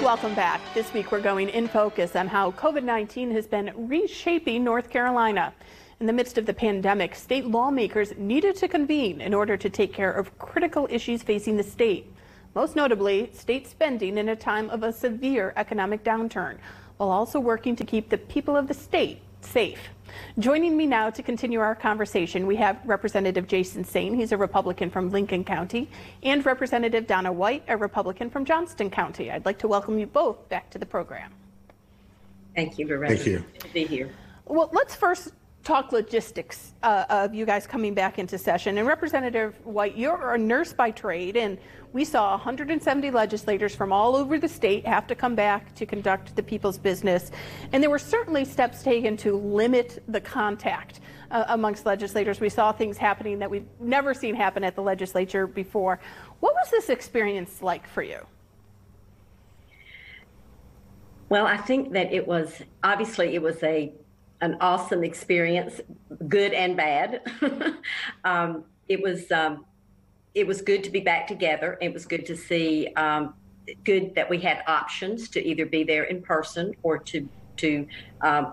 Welcome back. This week we're going in focus on how COVID-19 has been reshaping North Carolina. In the midst of the pandemic, state lawmakers needed to convene in order to take care of critical issues facing the state. Most notably, state spending in a time of a severe economic downturn, while also working to keep the people of the state safe. Joining me now to continue our conversation, we have Representative Jason Saine. He's a Republican from Lincoln County, and Representative Donna White, a Republican from Johnston County. I'd like to welcome you both back to the program. Thank you, Loretta. Thank you. Good to be here. Well, let's first talk logistics of you guys coming back into session. And Representative White, you're a nurse by trade, and we saw 170 legislators from all over the state have to come back to conduct the people's business. And there were certainly steps taken to limit the contact amongst legislators. We saw things happening that we've never seen happen at the legislature before. What was this experience like for you? Well, I think that it was an awesome experience, good and bad. It was good to be back together. It was good to see, good that we had options to either be there in person or to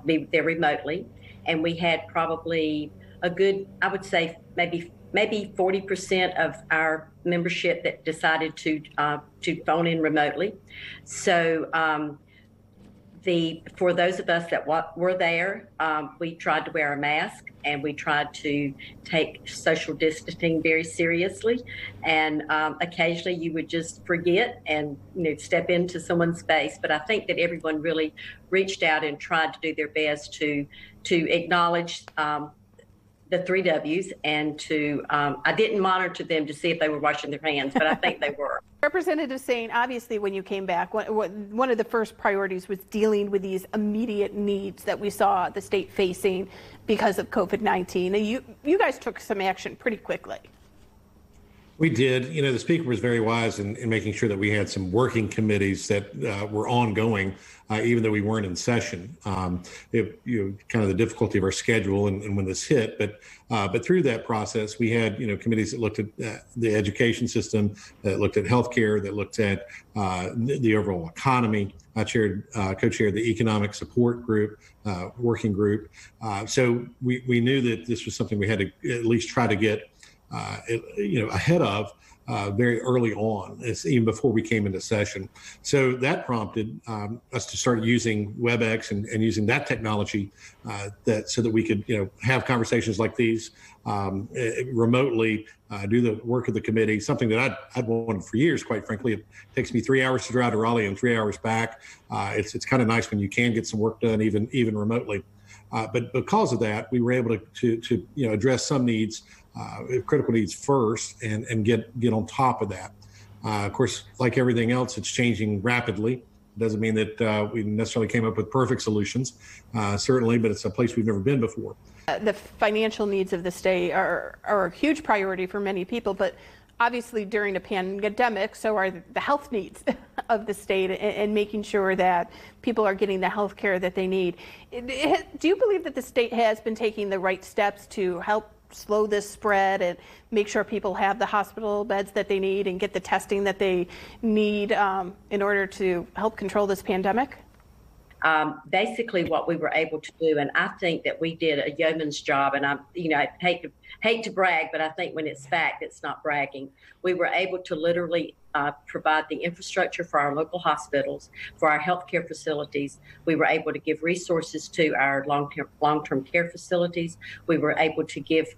be there remotely. And we had probably a good, I would say maybe 40% of our membership that decided to phone in remotely. So for those of us that were there, we tried to wear a mask and we tried to take social distancing very seriously. And occasionally you would just forget and step into someone's space. But I think that everyone really reached out and tried to do their best to acknowledge the 3 W's and to, I didn't monitor them to see if they were washing their hands, but I think they were. Representative Saine, obviously when you came back, one of the first priorities was dealing with these immediate needs that we saw the state facing because of COVID-19. You guys took some action pretty quickly. We did. The Speaker was very wise in making sure that we had some working committees that were ongoing, even though we weren't in session. Kind of the difficulty of our schedule and when this hit, but through that process, we had committees that looked at the education system, that looked at healthcare, that looked at the overall economy. I co-chaired the economic support group, working group. So we knew that this was something we had to at least try to get ahead of very early on, even before we came into session. So that prompted us to start using WebEx and using that technology so that we could, have conversations like these remotely, do the work of the committee, something that I'd wanted for years, quite frankly. It takes me 3 hours to drive to Raleigh and 3 hours back. It's kind of nice when you can get some work done even remotely. But because of that, we were able to address some needs, critical needs first, and get on top of that. Of course, like everything else, it's changing rapidly. It doesn't mean that we necessarily came up with perfect solutions, certainly, but it's a place we've never been before. The financial needs of the state are a huge priority for many people, but obviously during a pandemic, so are the health needs of the state and making sure that people are getting the health care that they need. Do you believe that the state has been taking the right steps to help slow this spread and make sure people have the hospital beds that they need and get the testing that they need in order to help control this pandemic? Basically what we were able to do, and I think that we did a yeoman's job, and I hate to brag, but I think when it's fact, it's not bragging. We were able to literally provide the infrastructure for our local hospitals, for our healthcare facilities. We were able to give resources to our long-term care facilities. We were able to give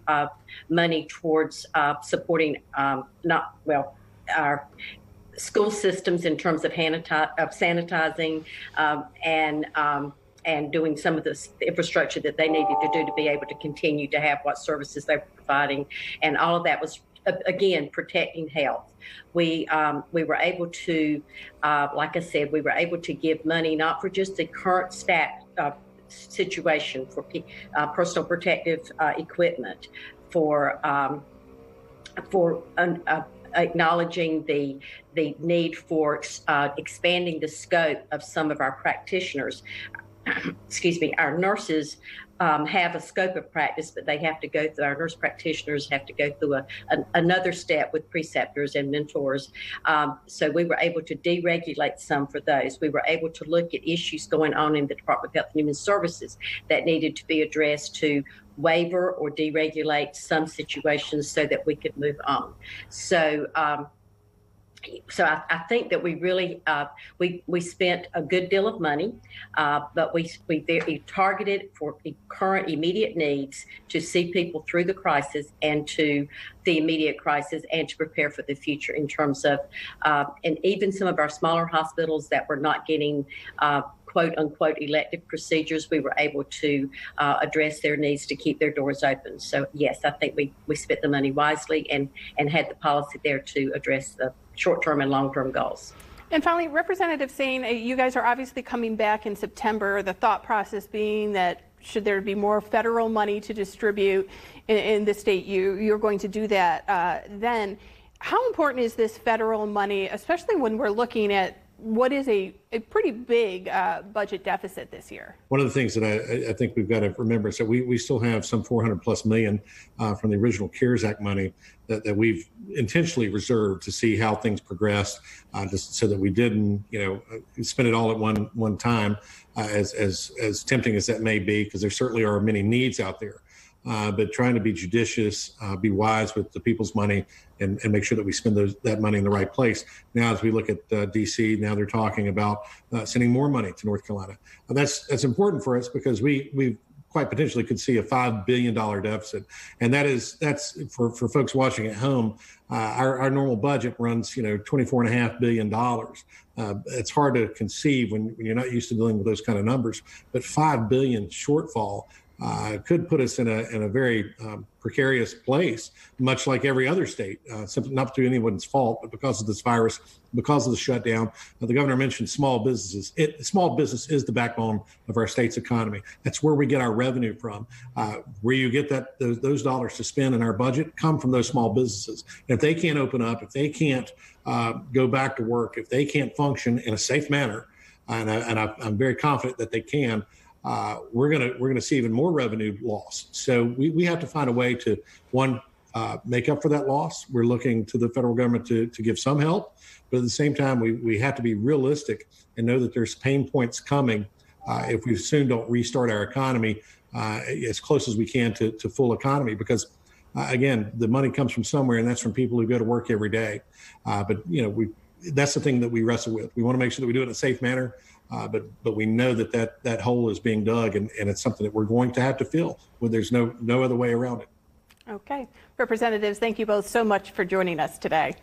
money towards supporting our school systems in terms of sanitizing and doing some of the infrastructure that they needed to do to be able to continue to have what services they were providing. And all of that was, again, protecting health. We were able to, like I said, we were able to give money not for just the current situation for personal protective equipment, for acknowledging the need for expanding the scope of some of our practitioners. Excuse me, our nurses have a scope of practice, but they have to go through, our nurse practitioners have to go through another step with preceptors and mentors. So we were able to deregulate some for those. We were able to look at issues going on in the Department of Health and Human Services that needed to be addressed to waiver or deregulate some situations so that we could move on. So I think that we really we spent a good deal of money, but we very targeted for current immediate needs to see people through the crisis and to the immediate crisis and to prepare for the future in terms of and even some of our smaller hospitals that were not getting quote unquote elective procedures, we were able to address their needs to keep their doors open. So yes, I think we spent the money wisely and had the policy there to address the short-term and long-term goals. And finally, Representative Saine, you guys are obviously coming back in September, the thought process being that should there be more federal money to distribute in the state, you're going to do that then. How important is this federal money, especially when we're looking at what is a pretty big budget deficit this year? One of the things that I think we've got to remember is that we still have some $400+ million from the original CARES Act money that we've intentionally reserved to see how things progressed, just so that we didn't, spend it all at one time, as tempting as that may be, because there certainly are many needs out there. But trying to be judicious, be wise with the people's money, and make sure that we spend that money in the right place. Now, as we look at D.C., now they're talking about sending more money to North Carolina. That's important for us because we quite potentially could see a $5 billion deficit, and that's for folks watching at home. Our normal budget runs $24.5 billion. It's hard to conceive when you're not used to dealing with those kind of numbers, but $5 billion shortfall could put us in a very precarious place, much like every other state, simply not through anyone's fault, but because of this virus, because of the shutdown. The governor mentioned small businesses. Small business is the backbone of our state's economy. That's where we get our revenue from. Where you get those dollars to spend in our budget come from those small businesses. And if they can't open up, if they can't go back to work, if they can't function in a safe manner, and I'm very confident that they can, we're gonna see even more revenue loss. So we have to find a way to make up for that loss. We're looking to the federal government to give some help, but at the same time we have to be realistic and know that there's pain points coming if we soon don't restart our economy as close as we can to full economy, because again, the money comes from somewhere, and that's from people who go to work every day. But that's the thing that we wrestle with. We want to make sure that we do it in a safe manner. But we know that hole is being dug, and it's something that we're going to have to fill when there's no other way around it. Okay. Representatives, thank you both so much for joining us today.